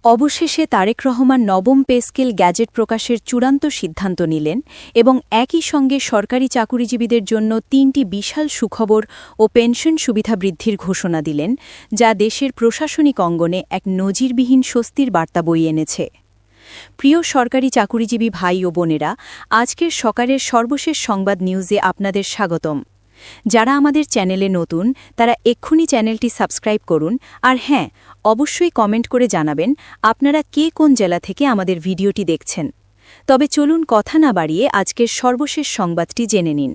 অবশেষে তারেক রহমান নবম pay scale gadget প্রকাশের চূড়ান্ত সিদ্ধান্ত নিলেন এবং একই সঙ্গে সরকারি চাকুরিজীবীদের জন্য ৩টি বিশাল সুখবর ও পেনশন সুবিধা বৃদ্ধির ঘোষণা দিলেন, যা দেশের প্রশাসনিক অঙ্গনে এক নজিরবিহীন স্বস্তির বার্তা বয়ে এনেছে। প্রিয় সরকারি চাকুরিজীবী ভাই ও বোনেরা, আজকের সকালের সর্বশেষ সংবাদ নিউজে আপনাদের স্বাগতম। যারা আমাদের চ্যানেলে নতুন তারা এক্ষুনি চ্যানেলটি সাবস্ক্রাইব করুন, আর হ্যাঁ, অবশ্যই কমেন্ট করে জানাবেন আপনারা কে কোন জেলা থেকে আমাদের ভিডিওটি দেখছেন। তবে চলুন কথা না বাড়িয়ে আজকের সর্বশেষ সংবাদটি জেনে নিন।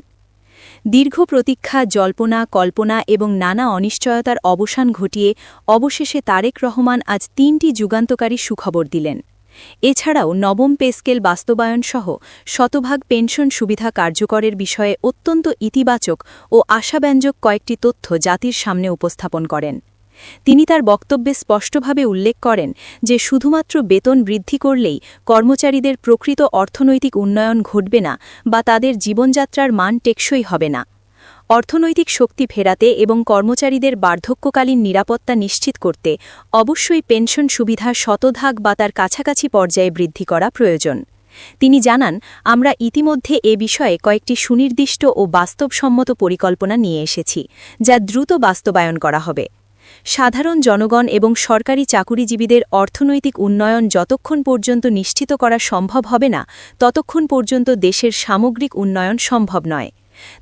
দীর্ঘ প্রতীক্ষা, জল্পনা, কল্পনা এবং নানা অনিশ্চয়তার অবসান ঘটিয়ে অবশেষে তারেক রহমান আজ ৩টি যুগান্তকারী সুখবর দিলেন। এছাড়াও নবম পে স্কেল বাস্তবায়নসহ শতভাগ পেনশন সুবিধা কার্যকরের বিষয়ে অত্যন্ত ইতিবাচক ও আশাব্যঞ্জক কয়েকটি তথ্য জাতির সামনে উপস্থাপন করেন। তিনি তার বক্তব্যে স্পষ্টভাবে উল্লেখ করেন যে শুধুমাত্র বেতন বৃদ্ধি করলেই কর্মচারীদের প্রকৃত অর্থনৈতিক উন্নয়ন ঘটবে না বা তাদের জীবনযাত্রার মান টেকসই হবে না। অর্থনৈতিক শক্তি ফেরাতে এবং কর্মচারীদের বার্ধক্যকালীন নিরাপত্তা নিশ্চিত করতে অবশ্যই পেনশন সুবিধা শতভাগ বা তার কাছাকাছি পর্যায়ে বৃদ্ধি করা প্রয়োজন। তিনি জানান, আমরা ইতিমধ্যে এ বিষয়ে কয়েকটি সুনির্দিষ্ট ও বাস্তবসম্মত পরিকল্পনা নিয়ে এসেছি, যা দ্রুত বাস্তবায়ন করা হবে। সাধারণ জনগণ এবং সরকারি চাকুরিজীবীদের অর্থনৈতিক উন্নয়ন যতক্ষণ পর্যন্ত নিশ্চিত করা সম্ভব হবে না, ততক্ষণ পর্যন্ত দেশের সামগ্রিক উন্নয়ন সম্ভব নয়।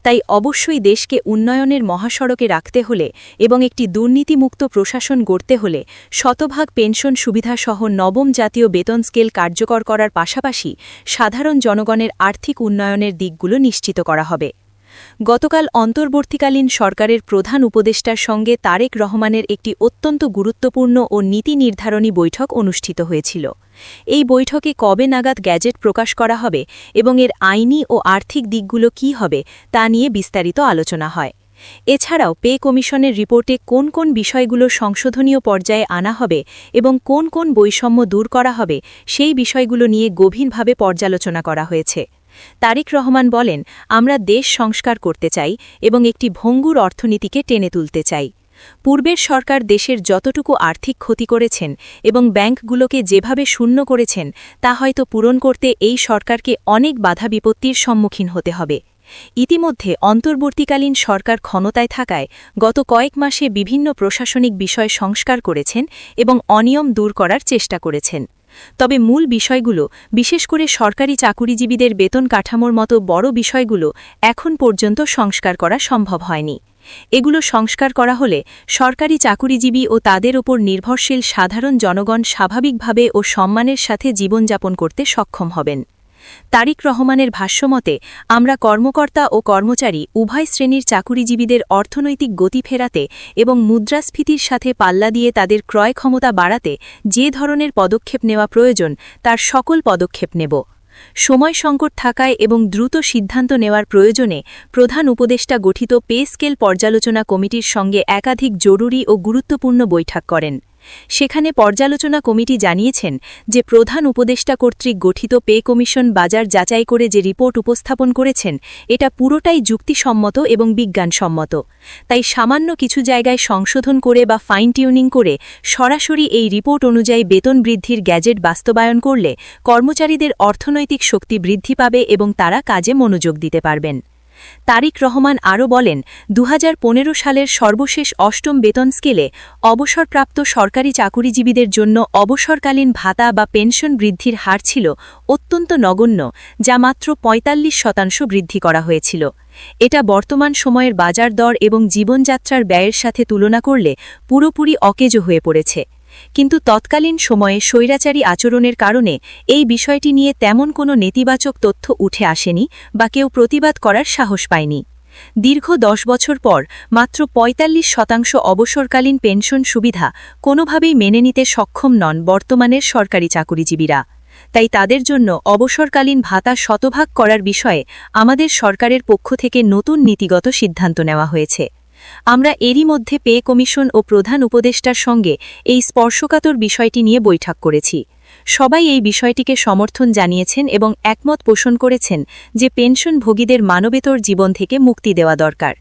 তাই অবশ্যই দেশকে উন্নয়নের মহাসড়কে রাখতে হলে এবং একটি দুর্নীতিমুক্ত প্রশাসন গড়তে হলে শতভাগ পেনশন সুবিধাসহ নবম জাতীয় বেতন স্কেল কার্যকর করার পাশাপাশি সাধারণ জনগণের আর্থিক উন্নয়নের দিকগুলো নিশ্চিত করা হবে। গতকাল অন্তর্বর্তীকালীন সরকারের প্রধান উপদেষ্টার সঙ্গে তারেক রহমানের একটি অত্যন্ত গুরুত্বপূর্ণ ও নীতি নির্ধারণী বৈঠক অনুষ্ঠিত হয়েছিল। এই বৈঠকে কবে নাগাদ গ্যাজেট প্রকাশ করা হবে এবং এর আইনি ও আর্থিক দিকগুলো কী হবে তা নিয়ে বিস্তারিত আলোচনা হয়। এছাড়াও পে কমিশনের রিপোর্টে কোন কোন বিষয়গুলো সংশোধনীয় পর্যায়ে আনা হবে এবং কোন কোন বৈষম্য দূর করা হবে সেই বিষয়গুলো নিয়ে গভীরভাবে পর্যালোচনা করা হয়েছে। তারেক রহমান বলেন, আমরা দেশ সংস্কার করতে চাই এবং একটি ভঙ্গুর অর্থনীতিকে টেনে তুলতে চাই। পূর্বের সরকার দেশের যতটুকু আর্থিক ক্ষতি করেছেন এবং ব্যাংকগুলোকে যেভাবে শূন্য করেছেন তা হয়তো পূরণ করতে এই সরকারকে অনেক বাধা বিপত্তির সম্মুখীন হতে হবে। ইতিমধ্যে অন্তর্বর্তীকালীন সরকার ক্ষমতায় থাকায় গত কয়েক মাসে বিভিন্ন প্রশাসনিক বিষয় সংস্কার করেছেন এবং অনিয়ম দূর করার চেষ্টা করেছেন। তবে মূল বিষয়গুলো, বিশেষ করে সরকারি চাকুরিজীবীদের বেতন কাঠামোর মতো বড় বিষয়গুলো এখন পর্যন্ত সংস্কার করা সম্ভব হয়নি। এগুলো সংস্কার করা হলে সরকারি চাকুরিজীবী ও তাদের ওপর নির্ভরশীল সাধারণ জনগণ স্বাভাবিকভাবে ও সম্মানের সাথে জীবনযাপন করতে সক্ষম হবেন। তারেক রহমানের ভাষ্যমতে, আমরা কর্মকর্তা ও কর্মচারী উভয় শ্রেণীর চাকুরিজীবীদের অর্থনৈতিক গতি ফেরাতে এবং মুদ্রাস্ফীতির সাথে পাল্লা দিয়ে তাদের ক্রয় ক্ষমতা বাড়াতে যে ধরনের পদক্ষেপ নেওয়া প্রয়োজন তার সকল পদক্ষেপ নেব। সময় সংকট থাকায় এবং দ্রুত সিদ্ধান্ত নেওয়ার প্রয়োজনে প্রধান উপদেষ্টা গঠিত পে স্কেল পর্যালোচনা কমিটির সঙ্গে একাধিক জরুরি ও গুরুত্বপূর্ণ বৈঠক করেন। সেখানে পর্যালোচনা কমিটি জানিয়েছেন যে প্রধান উপদেষ্টা কর্তৃক গঠিত পে কমিশন বাজার যাচাই করে যে রিপোর্ট উপস্থাপন করেছেন এটা পুরোটাই যুক্তিসম্মত এবং বিজ্ঞানসম্মত। তাই সামান্য কিছু জায়গায় সংশোধন করে বা ফাইন টিউনিং করে সরাসরি এই রিপোর্ট অনুযায়ী বেতন বৃদ্ধির গ্যাজেট বাস্তবায়ন করলে কর্মচারীদের অর্থনৈতিক শক্তি বৃদ্ধি পাবে এবং তারা কাজে মনোযোগ দিতে পারবেন। তারেক রহমান আরও বলেন, ২০১৫ সালের সর্বশেষ অষ্টম বেতন স্কেলে অবসরপ্রাপ্ত সরকারি চাকুরিজীবীদের জন্য অবসরকালীন ভাতা বা পেনশন বৃদ্ধির হার ছিল অত্যন্ত নগণ্য, যা মাত্র ৪৫% বৃদ্ধি করা হয়েছিল। এটা বর্তমান সময়ের বাজার দর এবং জীবনযাত্রার ব্যয়ের সাথে তুলনা করলে পুরোপুরি অকেজো হয়ে পড়েছে। কিন্তু তৎকালীন সময়ে স্বৈরাচারী আচরণের কারণে এই বিষয়টি নিয়ে তেমন কোনো নেতিবাচক তথ্য উঠে আসেনি বা কেউ প্রতিবাদ করার সাহস পায়নি। দীর্ঘ ১০ বছর পর মাত্র ৪৫% অবসরকালীন পেনশন সুবিধা কোনোভাবেই মেনে নিতে সক্ষম নন বর্তমানের সরকারি চাকুরিজীবীরা। তাই তাদের জন্য অবসরকালীন ভাতা শতভাগ করার বিষয়ে আমাদের সরকারের পক্ষ থেকে নতুন নীতিগত সিদ্ধান্ত নেওয়া হয়েছে। আমরা এরই মধ্যে পে কমিশন ও প্রধান উপদেষ্টার সঙ্গে এই স্পর্শকাতর বিষয়টি নিয়ে বৈঠক করেছি। সবাই এই বিষয়টিকে সমর্থন জানিয়েছেন এবং একমত পোষণ করেছেন যে পেনশনভোগীদের মানবেতর জীবন থেকে মুক্তি দেওয়া দরকার।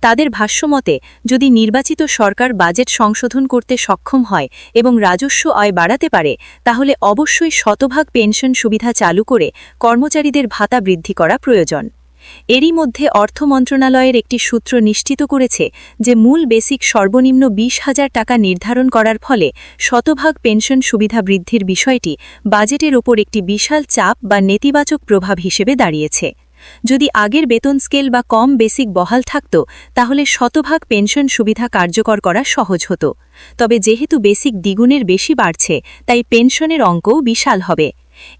তাদের ভাষ্যমতে যদি নির্বাচিত সরকার বাজেট সংশোধন করতে সক্ষম হয় এবং রাজস্ব আয় বাড়াতে পারে তাহলে অবশ্যই শতভাগ পেনশন সুবিধা চালু করে কর্মচারীদের ভাতা বৃদ্ধি করা প্রয়োজন। এরই মধ্যে অর্থ মন্ত্রণালয়ের একটি সূত্র নিশ্চিত করেছে যে মূল বেসিক সর্বনিম্ন ২০,০০০ টাকা নির্ধারণ করার ফলে শতভাগ পেনশন সুবিধা বৃদ্ধির বিষয়টি বাজেটের ওপর একটি বিশাল চাপ বা নেতিবাচক প্রভাব হিসেবে দাঁড়িয়েছে। যদি আগের বেতন স্কেল বা কম বেসিক বহাল থাকত তাহলে শতভাগ পেনশন সুবিধা কার্যকর করা সহজ হতো। তবে যেহেতু বেসিক দ্বিগুণের বেশি বাড়ছে তাই পেনশনের অঙ্কও বিশাল হবে।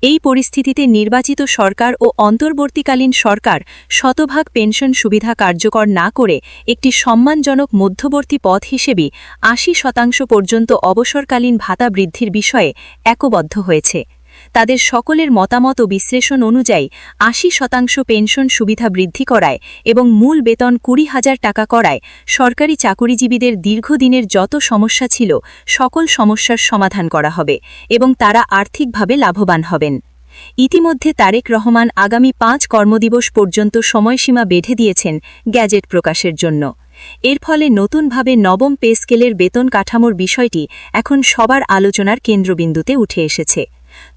এই পরিস্থিতিতে নির্বাচিত সরকার ও অন্তর্বর্তীকালীন সরকার শতভাগ পেনশন সুবিধা কার্যকর না করে একটি সম্মানজনক মধ্যবর্তী পথ হিসেবে ৮০% পর্যন্ত অবসরকালীন ভাতা বৃদ্ধির বিষয়ে একবদ্ধ হয়েছে। তাদের সকলের মতামত ও বিশ্লেষণ অনুযায়ী ৮০% পেনশন সুবিধা বৃদ্ধি করায় এবং মূল বেতন ২০,০০০ টাকা করায় সরকারি চাকুরিজীবীদের দীর্ঘদিনের যত সমস্যা ছিল সকল সমস্যার সমাধান করা হবে এবং তারা আর্থিকভাবে লাভবান হবেন। ইতিমধ্যে তারেক রহমান আগামী ৫ কর্মদিবস পর্যন্ত সময়সীমা বেঁধে দিয়েছেন গ্যাজেট প্রকাশের জন্য। এর ফলে নতুনভাবে নবম পে স্কেলের বেতন কাঠামোর বিষয়টি এখন সবার আলোচনার কেন্দ্রবিন্দুতে উঠে এসেছে।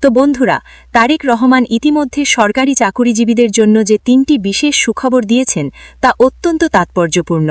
তো বন্ধুরা, তারেক রহমান ইতিমধ্যে সরকারি চাকুরিজীবীদের জন্য যে ৩টি বিশেষ সুখবর দিয়েছেন তা অত্যন্ত তাৎপর্যপূর্ণ।